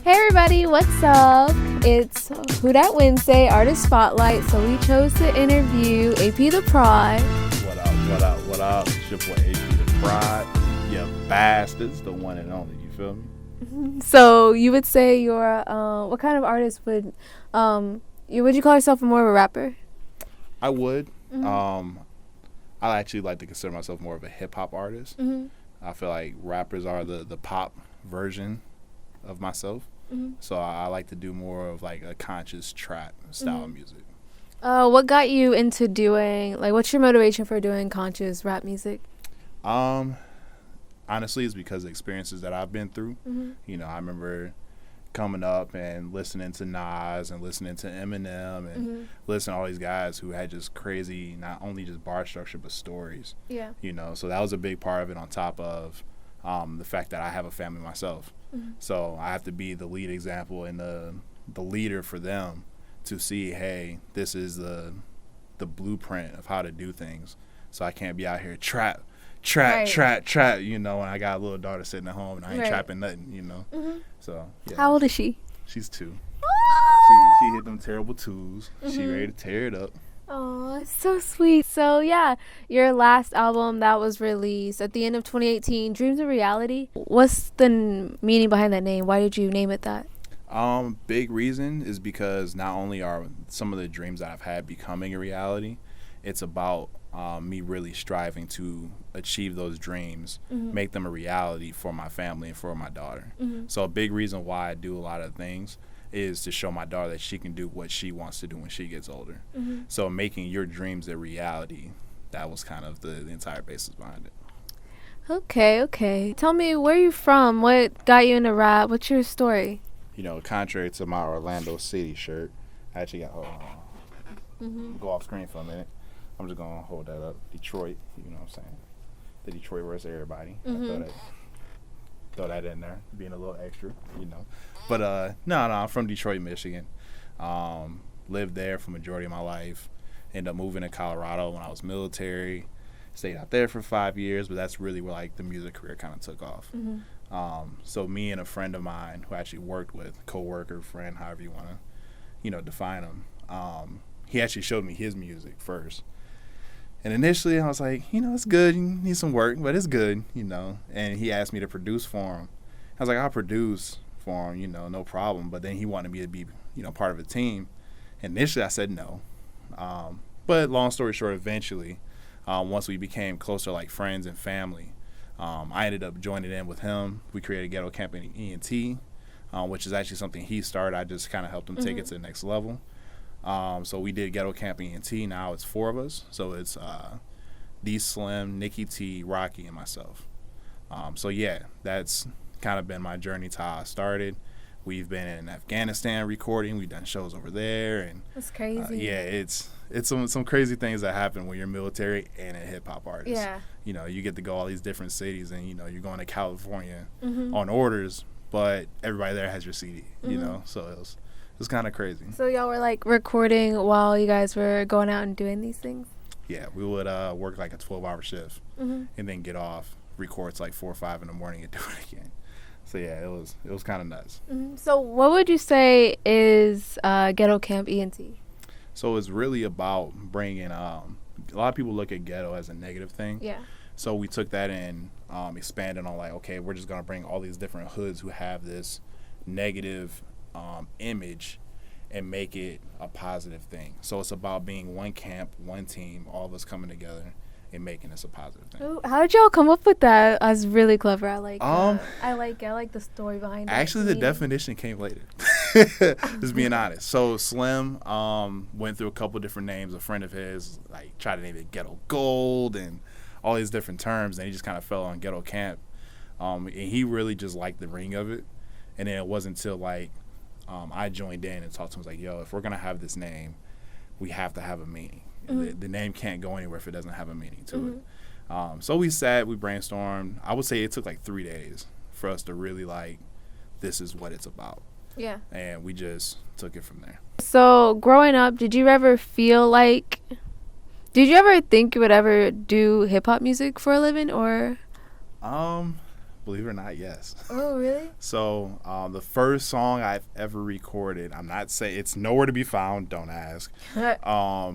Hey everybody, what's up? It's Who Dat Wednesday, Artist Spotlight. So we chose to interview AP The Prod. What up, what up, what up? It's your boy AP The Prod. You bastards, the one and only, you feel me? So you would say you're, what kind of artist would you call yourself more of a rapper? I would. I actually like to consider myself more of a hip-hop artist. I feel like rappers are the pop version of myself. So I like to do more of like a conscious trap style music. What got you into doing, what's your motivation for doing conscious rap music? Honestly, it's because of experiences that I've been through. You know, I remember coming up and listening to Nas and listening to Eminem and listening to all these guys who had just crazy, not only just bar structure, but stories. Yeah. You know, so that was a big part of it, on top of the fact that I have a family myself. So I have to be the lead example and the leader for them to see, hey, this is the blueprint of how to do things. So I can't be out here trap, you know, and I got a little daughter sitting at home and I ain't trapping nothing, you know. So yeah. How old is she? She's 2. She hit them terrible 2s. She ready to tear it up. Oh, so sweet. So yeah, your last album that was released at the end of 2018, Dreams of Reality. What's the meaning behind that name? Why did you name it that? Big reason is because not only are some of the dreams that I've had becoming a reality, it's about me really striving to achieve those dreams, make them a reality for my family and for my daughter. So a big reason why I do a lot of things is to show my daughter that she can do what she wants to do when she gets older. So making your dreams a reality, that was kind of the entire basis behind it. Okay. Tell me, where are you from? What got you into rap? What's your story? You know, contrary to my Orlando City shirt, I actually got, go off screen for a minute. I'm just going to hold that up. Detroit, you know what I'm saying? The Detroit where's everybody. Throw that in there, being a little extra, you know. But no, I'm from Detroit, Michigan. Lived there for majority of my life. Ended up moving to Colorado when I was military. Stayed out there for 5 years, but that's really where like the music career kind of took off. So me and a friend of mine who I actually worked with, coworker, friend, however you want to, you know, define him. He actually showed me his music first. And initially I was like, you know, it's good. You need some work, but it's good, you know. And he asked me to produce for him. I was like, I'll produce for him, you know, no problem. But then he wanted me to be, you know, part of a team. Initially I said no. But long story short, eventually, once we became closer like friends and family, I ended up joining in with him. We created Ghetto Camp ENT, which is actually something he started. I just kind of helped him take it to the next level. So we did Ghetto Camp ENT. Now it's 4 of us. So it's D Slim, Nikki T, Rocky, and myself. So yeah, that's kind of been my journey to how I started. We've been in Afghanistan recording. We've done shows over there, and That's crazy. yeah, it's some crazy things that happen when you're military and a hip hop artist. Yeah. You know, you get to go all these different cities, and you know you're going to California on orders, but everybody there has your CD. You know, so it was kind of crazy. So y'all were like recording while you guys were going out and doing these things? Yeah, we would work like a 12-hour shift and then get off, record till like 4 or 5 in the morning and do it again. So yeah, it was kind of nuts. So what would you say is Ghetto Camp ENT? So it's really about bringing, a lot of people look at ghetto as a negative thing. Yeah. So we took that and expanded on like, okay, we're just going to bring all these different hoods who have this negative image and make it a positive thing. So it's about being one camp, one team, all of us coming together and making this a positive thing. Ooh, how did y'all come up with that? That's really clever. I like the story behind it. Actually, the definition came later. Just being honest. So Slim went through a couple different names. A friend of his like tried to name it Ghetto Gold and all these different terms, and he just kind of fell on Ghetto Camp. And he really just liked the ring of it. And then it wasn't until like I joined in and talked to him. I was like, yo, if we're going to have this name, we have to have a meaning. The name can't go anywhere if it doesn't have a meaning to it. So we sat, we brainstormed. I would say it took like 3 days for us to really like, this is what it's about. Yeah. And we just took it from there. So growing up, did you ever think you would ever do hip hop music for a living, or? Believe it or not, yes. Oh, really? So the first song I've ever recorded, I'm not saying it's nowhere to be found. Don't ask. I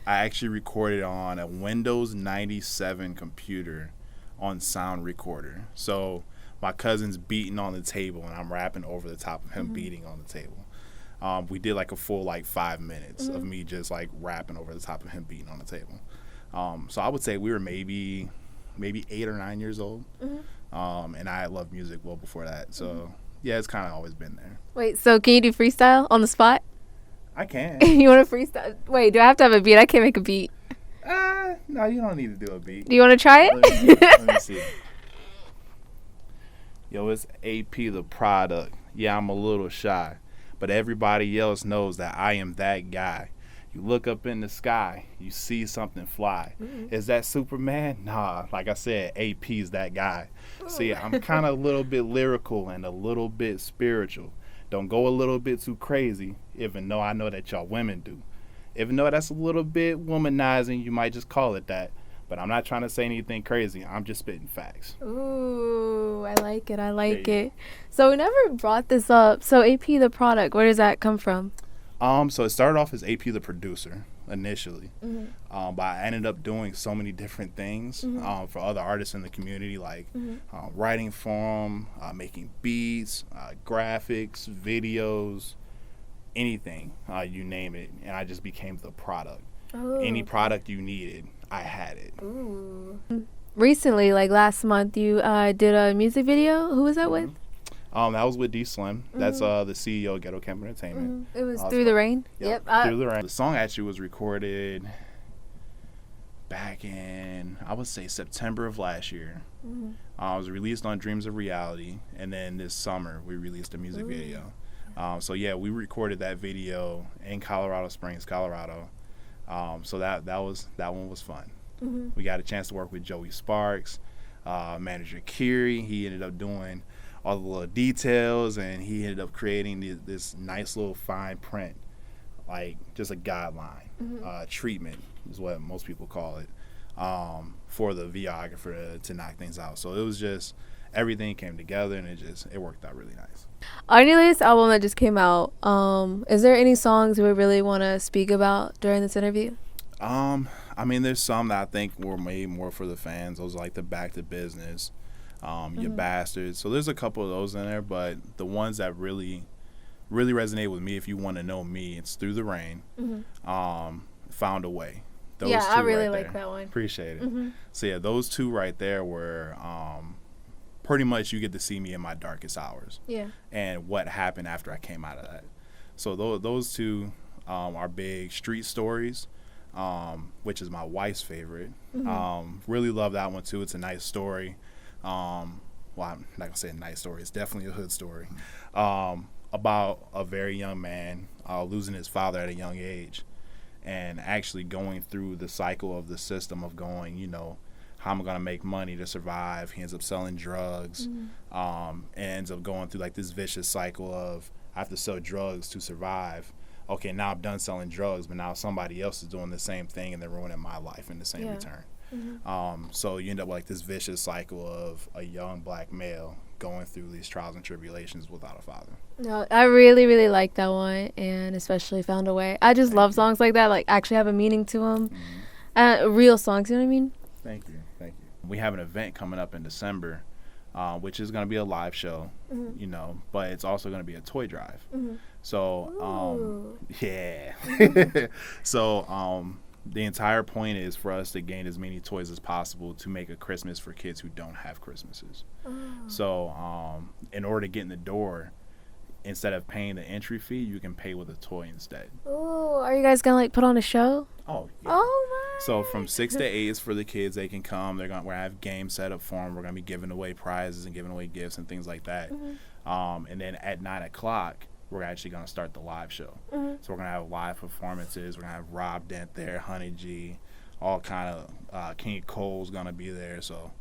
actually recorded on a Windows 97 computer on sound recorder. So my cousin's beating on the table and I'm rapping over the top of him beating on the table. We did like a full like 5 minutes of me just like rapping over the top of him beating on the table. So I would say we were maybe 8 or 9 years old. And I loved music well before that. So yeah, it's kind of always been there. Wait, so can you do freestyle on the spot? I can. You want to freestyle? Wait, do I have to have a beat? I can't make a beat. No, you don't need to do a beat. Do you want to try it? Let me see. Yo, it's AP the product. Yeah, I'm a little shy, but everybody else knows that I am that guy. You look up in the sky, you see something fly. Is that Superman? Nah, like I said, AP's that guy. See, I'm kind of a little bit lyrical and a little bit spiritual. Don't go a little bit too crazy, even though I know that y'all women do. Even though that's a little bit womanizing, you might just call it that. But I'm not trying to say anything crazy. I'm just spitting facts. Ooh, I like it. I like it. So we never brought this up. So AP the product, where does that come from? So it started off as AP the producer initially, but I ended up doing so many different things for other artists in the community, like writing for them, making beats, graphics, videos, anything, you name it, and I just became the product. Any product you needed, I had it. Ooh. Recently, like last month, you did a music video. Who was that with? That was with D Slim. That's the CEO of Ghetto Camp Entertainment. It was Through the Rain. Yep. Through the Rain. The song actually was recorded back in, I would say, September of last year. It was released on Dreams of Reality, and then this summer we released a music video. So yeah, we recorded that video in Colorado Springs, Colorado. So that one was fun. We got a chance to work with Joey Sparks, manager Kiri. He ended up doing all the little details, and he ended up creating this nice little fine print, like just a guideline, treatment is what most people call it, for the videographer to knock things out. So it was just, everything came together, and it worked out really nice. On your latest album that just came out, is there any songs you would really want to speak about during this interview? I mean, there's some that I think were made more for the fans. Those like the Back to Business, You Bastards. So there's a couple of those in there, but the ones that really resonate with me, if you want to know me, it's Through the Rain, Found a Way. Those two I really right like there. that one. Appreciate it. So yeah, those two right there were pretty much, you get to see me in my darkest hours. Yeah. And what happened after I came out of that. So those two are big street stories, which is my wife's favorite. Really love that one too. It's a nice story. Well, I'm not gonna say a nice story. It's definitely a hood story, about a very young man losing his father at a young age, and actually going through the cycle of the system of going, how am I gonna make money to survive? He ends up selling drugs, and ends up going through like this vicious cycle of, I have to sell drugs to survive. Okay, now I'm done selling drugs, but now somebody else is doing the same thing, and they're ruining my life in the same return. So you end up like this vicious cycle of a young black male going through these trials and tribulations without a father. No, I really, really like that one, and especially Found a Way. I just love songs like that, like actually have a meaning to them. Real songs, you know what I mean? Thank you. We have an event coming up in December, which is going to be a live show, but it's also going to be a toy drive. So, yeah. So, the entire point is for us to gain as many toys as possible to make a Christmas for kids who don't have Christmases. So, in order to get in the door, instead of paying the entry fee, you can pay with a toy instead. Oh, are you guys going to like put on a show? Oh, yeah. Oh, my. So from 6 to 8 is for the kids. They can come. We're going to have games set up for them. We're going to be giving away prizes and giving away gifts and things like that. And then at 9 o'clock, we're actually going to start the live show. So we're going to have live performances. We're going to have Rob Dent there, Honey G, all kind of, King Cole's going to be there. So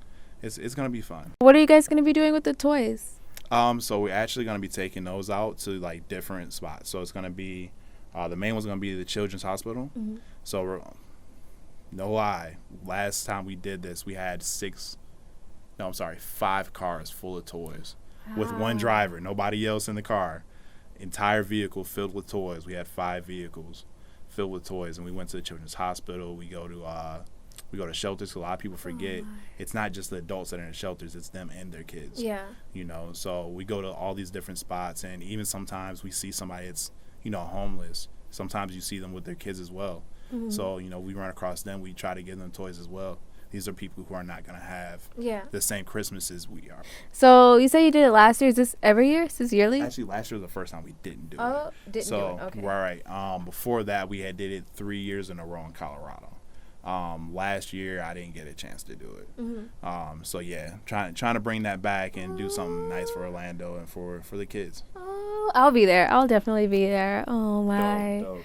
it's going to be fun. What are you guys going to be doing with the toys? So we're actually going to be taking those out to like different spots. So it's going to be, the main one's going to be the Children's Hospital. So no lie, last time we did this, we had 6 no, I'm sorry, 5 cars full of toys with one driver, nobody else in the car. Entire vehicle filled with toys. We had 5 vehicles filled with toys, and we went to the Children's Hospital. We go to shelters. A lot of people forget it's not just the adults that are in the shelters, it's them and their kids. Yeah. So we go to all these different spots, and even sometimes we see somebody that's, homeless. Sometimes you see them with their kids as well. Mm-hmm. So, we run across them. We try to give them toys as well. These are people who are not going to have the same Christmas as we are. So you said you did it last year. Is this every year? Is this yearly? Actually, last year was the first time we didn't do it. Oh, didn't do it. Okay. Right. Before that, we did it 3 years in a row in Colorado. Last year, I didn't get a chance to do it. Mm-hmm. So yeah, trying to bring that back and do something nice for Orlando and for the kids. Oh, I'll be there. I'll definitely be there. Oh my. Dope.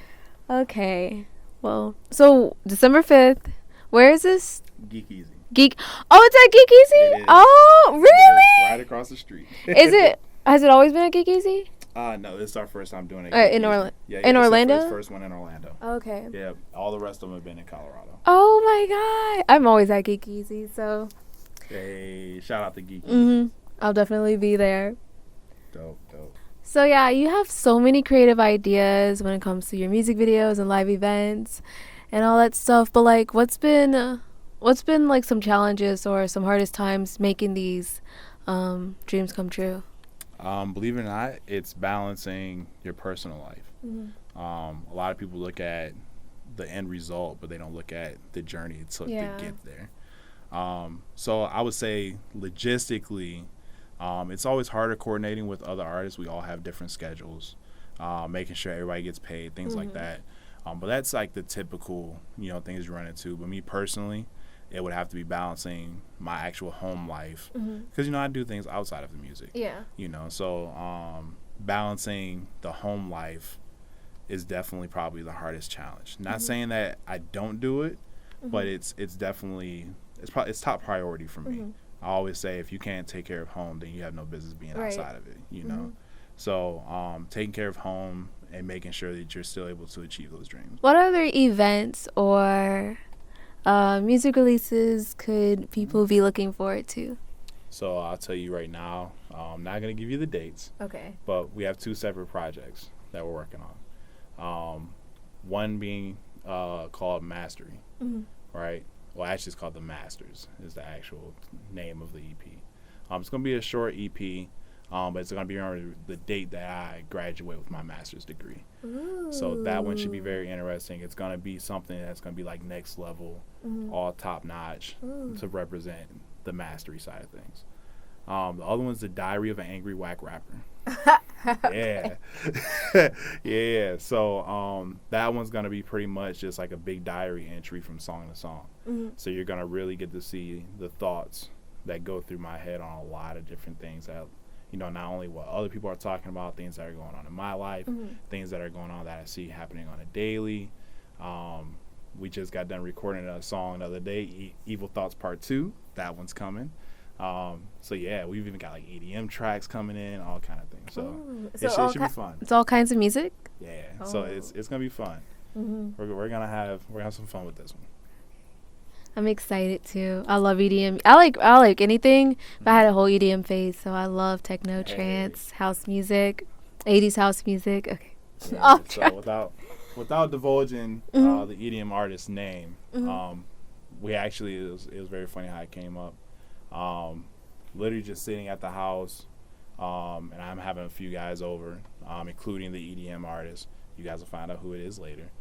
Okay. Well, so December 5th. Where is this? Geek Easy. Oh, it's at Geek Easy? Oh, really? Right across the street. Has it always been at Geek Easy? No, this is our first time doing it. In Orlando? Yeah, in Orlando? It's the first one in Orlando. Okay. Yeah, all the rest of them have been in Colorado. Oh my God. I'm always at Geek Easy, so. Hey, shout out to Geek Easy. Mm-hmm. I'll definitely be there. Dope. So yeah, you have so many creative ideas when it comes to your music videos and live events and all that stuff, but like what's been like some challenges or some hardest times making these dreams come true? Believe it or not, it's balancing your personal life. Mm-hmm. A lot of people look at the end result, but they don't look at the journey it took to get there. So I would say logistically, it's always harder coordinating with other artists. We all have different schedules, making sure everybody gets paid, things like that. But that's like the typical, things you run into. But me personally, it would have to be balancing my actual home life because, I do things outside of the music. Yeah. So balancing the home life is definitely probably the hardest challenge. Not saying that I don't do it, but it's definitely, it's top priority for me. I always say if you can't take care of home, then you have no business being outside of it, know. So taking care of home and making sure that you're still able to achieve those dreams. What other events or music releases could people be looking forward to? So I'll tell you right now, I'm not going to give you the dates. Okay. But we have 2 separate projects that we're working on. One being called Mastery, right? Well, actually, it's called The Masters is the actual name of the EP. It's going to be a short EP, but it's going to be around the date that I graduate with my master's degree. Ooh. So that one should be very interesting. It's going to be something that's going to be like next level, all top notch to represent the mastery side of things. The other one's The Diary of an Angry Whack Rapper. Yeah. Yeah. So that one's going to be pretty much just like a big diary entry from song to song. So you're going to really get to see the thoughts that go through my head on a lot of different things that, not only what other people are talking about, things that are going on in my life, things that are going on that I see happening on a daily. We just got done recording a song the other day, Evil Thoughts Part 2. That one's coming. So yeah, we've even got like EDM tracks coming in, all kind of things. So it should be fun. It's all kinds of music. Yeah. So it's gonna be fun. We're gonna have some fun with this one. I'm excited too. I love EDM. I like anything. But I had a whole EDM phase, so I love techno, trance, house music, 80s house music. Okay. Yeah, so without divulging the EDM artist's name, we actually it was very funny how it came up. Literally just sitting at the house, and I'm having a few guys over, including the EDM artist. You guys will find out who it is later.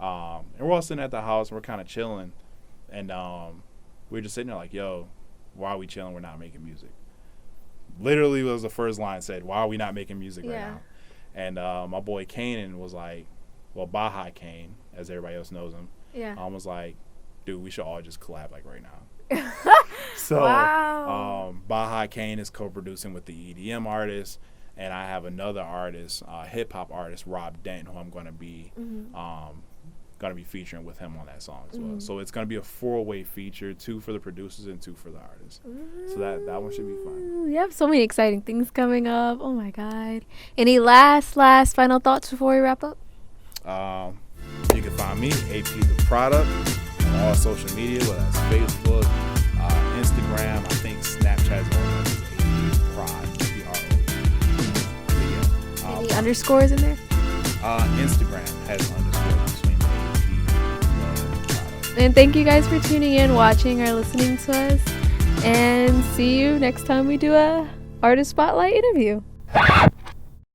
And we're all sitting at the house and we're kind of chilling, and we're just sitting there like, yo, why are we chilling? We're not making music. Literally was the first line said, why are we not making music right now? And my boy Kanan was like, well, Baja Kane, as everybody else knows him, was like, dude, we should all just collab like right now. So Baja Kane is co-producing with the EDM artist, and I have another artist, hip-hop artist, Rob Dent, who I'm going to be featuring with him on that song as well. So it's going to be a 4-way feature, 2 for the producers and 2 for the artists. So that one should be fun. You have so many exciting things coming up. Oh my God. Any last final thoughts before we wrap up? You can find me, AP The Product, on all social media, whether that's Facebook, Instagram, I think Snapchat. underscores in there? Instagram has underscores between the And thank you guys for tuning in, watching, or listening to us. And see you next time we do a artist spotlight interview.